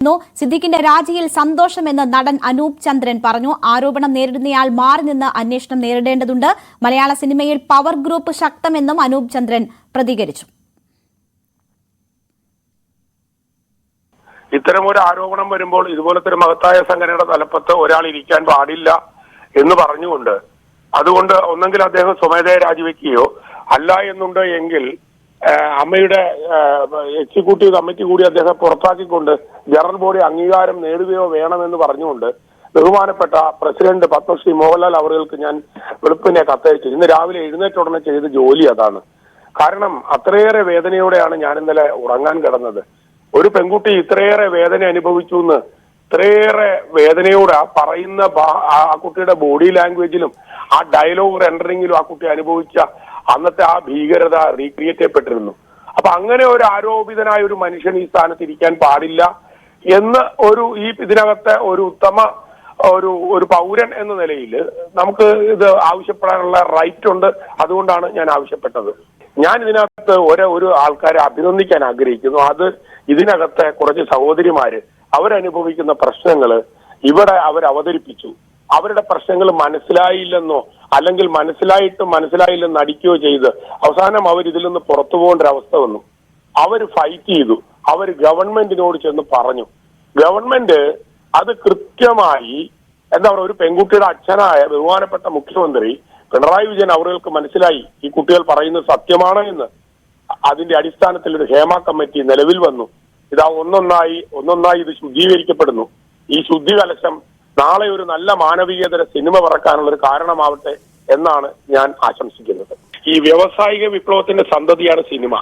സിദ്ദിഖിന്റെ രാജിയിൽ സന്തോഷമെന്ന് നടൻ അനൂപ് ചന്ദ്രൻ പറഞ്ഞു. ആരോപണം നേരിടുന്നയാൾ മാറി നിന്ന് അന്വേഷണം നേരിടേണ്ടതുണ്ട്. മലയാള സിനിമയിൽ പവർ ഗ്രൂപ്പ് ശക്തമെന്നും അനൂപ് ചന്ദ്രൻ പ്രതികരിച്ചു. ഇത്തരമൊരു ആരോപണം വരുമ്പോൾ ഇതുപോലത്തെ ഒരു മഹത്തായ സംഘടനയുടെ തലപ്പത്ത് ഒരാൾ ഇരിക്കാൻ പാടില്ല എന്ന് പറഞ്ഞുകൊണ്ട് അതുകൊണ്ട് ഒന്നെങ്കിൽ അദ്ദേഹം സ്വമേധയെ രാജിവെക്കുകയോ അല്ല എന്നുണ്ട് എങ്കിൽ അമ്മയുടെ എക്സിക്യൂട്ടീവ് കമ്മിറ്റി കൂടി അദ്ദേഹം പുറത്താക്കിക്കൊണ്ട് ജനറൽ ബോഡി അംഗീകാരം നേടുകയോ വേണമെന്ന് പറഞ്ഞുകൊണ്ട് ബഹുമാനപ്പെട്ട പ്രസിഡന്റ് പത്മശ്രീ മോഹൻലാൽ അവർക്ക് ഞാൻ വെളുപ്പിനെ കത്തയച്ചു. ഇന്ന് രാവിലെ എഴുന്നേറ്റ ഉടനെ ചെയ്ത ജോലി അതാണ്. കാരണം അത്രയേറെ വേദനയോടെയാണ് ഞാൻ ഇന്നലെ ഉറങ്ങാൻ കിടന്നത്. ഒരു പെൺകുട്ടി ഇത്രയേറെ വേദന അനുഭവിച്ചു എന്ന് ഇത്രയേറെ വേദനയോടെ പറയുന്ന ആ കുട്ടിയുടെ ബോഡി ലാംഗ്വേജിലും ആ ഡയലോഗ് റെൻഡറിങ്ങിലും ആ കുട്ടി അനുഭവിച്ച അന്നത്തെ ആ ഭീകരത റീക്രിയേറ്റ് ചെയ്യപ്പെട്ടിരുന്നു. അപ്പൊ അങ്ങനെ ഒരു ആരോപിതനായ ഒരു മനുഷ്യൻ ഈ സ്ഥാനത്ത് ഇരിക്കാൻ പാടില്ല എന്ന് ഇതിനകത്തെ ഒരു ഉത്തമ ഒരു പൗരൻ എന്ന നിലയിൽ നമുക്ക് ഇത് ആവശ്യപ്പെടാനുള്ള റൈറ്റ് ഉണ്ട്. അതുകൊണ്ടാണ് ഞാൻ ആവശ്യപ്പെട്ടത്. ഞാൻ ഇതിനകത്ത് ഒരു ആൾക്കാരെ അഭിനന്ദിക്കാൻ ആഗ്രഹിക്കുന്നു. അത് ഇതിനകത്തെ കുറച്ച് സഹോദരിമാര് അവരനുഭവിക്കുന്ന പ്രശ്നങ്ങള് ഇവിടെ അവതരിപ്പിച്ചു. അവരുടെ പ്രശ്നങ്ങൾ മനസ്സിലായില്ലെന്നോ അല്ലെങ്കിൽ മനസ്സിലായില്ലെന്ന് നടിക്കുകയോ ചെയ്ത് അവസാനം അവർ ഇതിൽ നിന്ന് പുറത്തു പോകേണ്ട ഒരവസ്ഥ വന്നു. അവർ ഫൈറ്റ് ചെയ്തു. അവർ ഗവൺമെന്റിനോട് ചെന്ന് പറഞ്ഞു. ഗവൺമെന്റ് അത് കൃത്യമായി ഒരു പെൺകുട്ടിയുടെ അച്ഛനായ ബഹുമാനപ്പെട്ട മുഖ്യമന്ത്രി പിണറായി വിജയൻ അവർക്ക് മനസ്സിലായി ഈ കുട്ടികൾ പറയുന്നത് സത്യമാണ് എന്ന്. അതിന്റെ അടിസ്ഥാനത്തിൽ ഒരു ഹേമ കമ്മിറ്റി നിലവിൽ വന്നു. ഇതാ ഒന്നൊന്നായി ഇത് ശുദ്ധീകരിക്കപ്പെടുന്നു. ഈ ശുദ്ധി കലശം നാളെ ഒരു നല്ല മാനവീയതര സിനിമ പറക്കാനുള്ള ഒരു കാരണമാവട്ടെ എന്നാണ് ഞാൻ ആശംസിക്കുന്നത്. ഈ വ്യാവസായിക വിപ്ലവത്തിന്റെ സന്തതിയാണ് സിനിമ.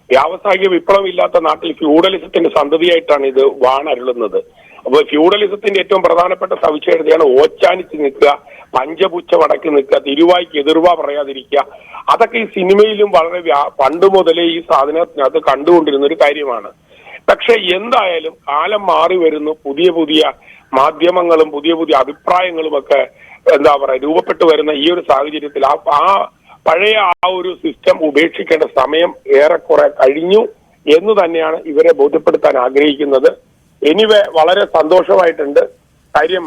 വ്യാവസായിക വിപ്ലവം ഇല്ലാത്ത നാട്ടിൽ ഫ്യൂഡലിസത്തിന്റെ സന്തതിയായിട്ടാണ് ഇത് വാണരുളുന്നത്. അപ്പൊ ഫ്യൂഡലിസത്തിന്റെ ഏറ്റവും പ്രധാനപ്പെട്ട സവിശേഷതയാണ് ഓച്ചാനിച്ച് നിൽക്കുക, പഞ്ചപുച്ഛ വടക്കി നിൽക്കുക, തിരുവായ്ക്ക് എതിർവ പറയാതിരിക്കുക. അതൊക്കെ ഈ സിനിമയിലും വളരെ പണ്ട് മുതലേ ഈ സാധനത്തിനകത്ത് കണ്ടുകൊണ്ടിരുന്ന ഒരു കാര്യമാണ്. പക്ഷെ എന്തായാലും കാലം മാറി വരുന്നു. പുതിയ മാധ്യമങ്ങളും പുതിയ അഭിപ്രായങ്ങളും ഒക്കെ രൂപപ്പെട്ടു വരുന്ന ഈ ഒരു സാഹചര്യത്തിൽ ആ പഴയ ആ ഒരു സിസ്റ്റം ഉപേക്ഷിക്കേണ്ട സമയം ഏറെക്കുറെ കഴിഞ്ഞു എന്ന് തന്നെയാണ് ഇവരെ ബോധ്യപ്പെടുത്താൻ ആഗ്രഹിക്കുന്നത്. എനിവേ വളരെ സന്തോഷമായിട്ടുണ്ട്. കാര്യം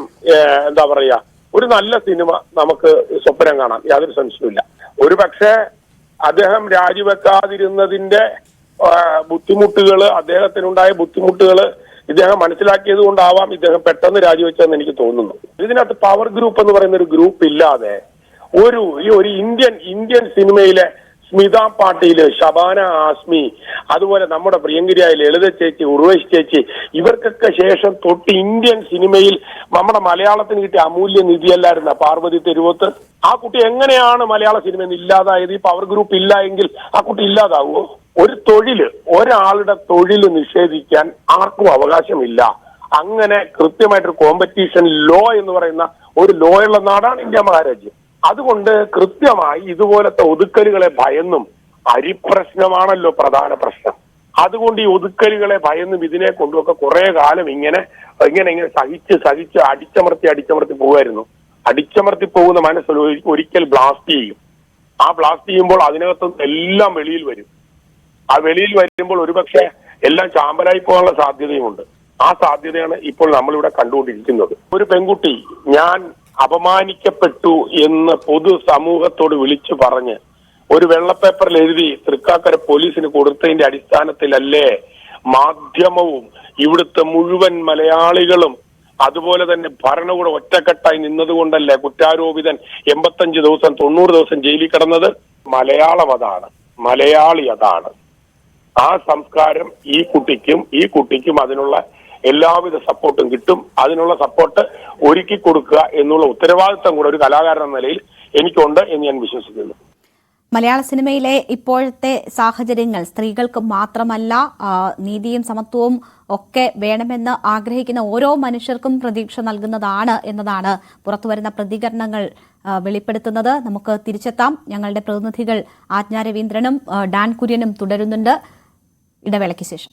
ഒരു നല്ല സിനിമ നമുക്ക് സ്വപ്നം കാണാം, യാതൊരു സംശയമില്ല. ഒരു പക്ഷേ അദ്ദേഹം രാജിവെക്കാതിരുന്നതിന്റെ അദ്ദേഹത്തിനുണ്ടായ ബുദ്ധിമുട്ടുകള് ഇദ്ദേഹം മനസ്സിലാക്കിയത് കൊണ്ടാവാം ഇദ്ദേഹം പെട്ടെന്ന് രാജിവെച്ചതെന്ന് എനിക്ക് തോന്നുന്നു. ഇതിനകത്ത് പവർ ഗ്രൂപ്പ് എന്ന് പറയുന്ന ഒരു ഗ്രൂപ്പ് ഇല്ലാതെ ഒരു ഇന്ത്യൻ സിനിമയിലെ സ്മിത പാട്ടീല്, ശബാന ആസ്മി, അതുപോലെ നമ്മുടെ പ്രിയങ്കരിയായ ലളിത ചേച്ചി, ഉർവശി ചേച്ചി, ഇവർക്കൊക്കെ ശേഷം തൊട്ട് ഇന്ത്യൻ സിനിമയിൽ നമ്മുടെ മലയാളത്തിന് കിട്ടിയ അമൂല്യ നിധിയല്ലായിരുന്ന പാർവതി തെരുവോത്ത്. ആ കുട്ടി എങ്ങനെയാണ് മലയാള സിനിമയിൽ നിന്ന് ഇല്ലാതായത്? ഈ പവർ ഗ്രൂപ്പ് ഇല്ല എങ്കിൽ ആ കുട്ടി ഇല്ലാതാവുമോ? ഒരാളുടെ തൊഴിൽ നിഷേധിക്കാൻ ആർക്കും അവകാശമില്ല. അങ്ങനെ കൃത്യമായിട്ടൊരു കോമ്പറ്റീഷൻ ലോ എന്ന് പറയുന്ന ഒരു ലോ ഉള്ള നാടാണ് ഇന്ത്യ മഹാരാജ്യം. അതുകൊണ്ട് കൃത്യമായി ഇതുപോലത്തെ ഒതുക്കലുകളെ ഭയന്നും, അരിപ്രശ്നമാണല്ലോ പ്രധാന പ്രശ്നം. അതുകൊണ്ട് ഈ ഒതുക്കലുകളെ ഭയന്നും ഇതിനെ കൊണ്ടുമൊക്കെ കുറെ കാലം ഇങ്ങനെ സഹിച്ച് അടിച്ചമർത്തി പോകുമായിരുന്നു. അടിച്ചമർത്തി പോകുന്ന മനസ്സിൽ ഒരിക്കൽ ബ്ലാസ്റ്റ് ചെയ്യും. ആ ബ്ലാസ്റ്റ് ചെയ്യുമ്പോൾ അതിനകത്തുനിന്ന് എല്ലാം വെളിയിൽ വരും. ആ വെളിയിൽ വരുമ്പോൾ ഒരുപക്ഷെ എല്ലാം ചാമ്പലായി പോകാനുള്ള സാധ്യതയുമുണ്ട്. ആ സാധ്യതയാണ് ഇപ്പോൾ നമ്മളിവിടെ കണ്ടുകൊണ്ടിരിക്കുന്നത്. ഒരു പെൺകുട്ടി ഞാൻ അപമാനിക്കപ്പെട്ടു എന്ന് പൊതു സമൂഹത്തോട് വിളിച്ചു പറഞ്ഞ് ഒരു വെള്ളപ്പേപ്പറിൽ എഴുതി തൃക്കാക്കര പോലീസിന് കൊടുത്തതിന്റെ അടിസ്ഥാനത്തിലല്ലേ മാധ്യമവും ഇവിടുത്തെ മുഴുവൻ മലയാളികളും അതുപോലെ തന്നെ ഭരണകൂടം ഒറ്റക്കെട്ടായി നിന്നതുകൊണ്ടല്ലേ കുറ്റാരോപിതൻ 85 ദിവസം 90 ദിവസം ജയിലിൽ കിടന്നത്? മലയാളം അതാണ്, മലയാളി അതാണ്. ആ സംസ്കാരം ഈ കുട്ടിക്കും അതിനുള്ള എല്ലാവിധ സപ്പോർട്ടും കിട്ടും. അതിനുള്ള സപ്പോർട്ട് ഒരുക്കി കൊടുക്കുക എന്നുള്ള ഉത്തരവാദിത്തം കൂടെ ഒരു കലാകാരൻ എന്ന നിലയിൽ എനിക്കുണ്ട് എന്ന് ഞാൻ വിശ്വസിക്കുന്നു. മലയാള സിനിമയിലെ ഇപ്പോഴത്തെ സാഹചര്യങ്ങൾ സ്ത്രീകൾക്ക് മാത്രമല്ല, നീതിയും സമത്വവും ഒക്കെ വേണമെന്ന് ആഗ്രഹിക്കുന്ന ഓരോ മനുഷ്യർക്കും പ്രതീക്ഷ നൽകുന്നതാണ് എന്നതാണ് പുറത്തുവരുന്ന പ്രതികരണങ്ങൾ വെളിപ്പെടുത്തുന്നത്. നമുക്ക് തിരിച്ചെത്താം. ഞങ്ങളുടെ പ്രതിനിധികൾ ആജ്ഞ രവീന്ദ്രനും ഡാൻ കുര്യനും തുടരുന്നുണ്ട്. ഇടവേളയ്ക്ക് ശേഷം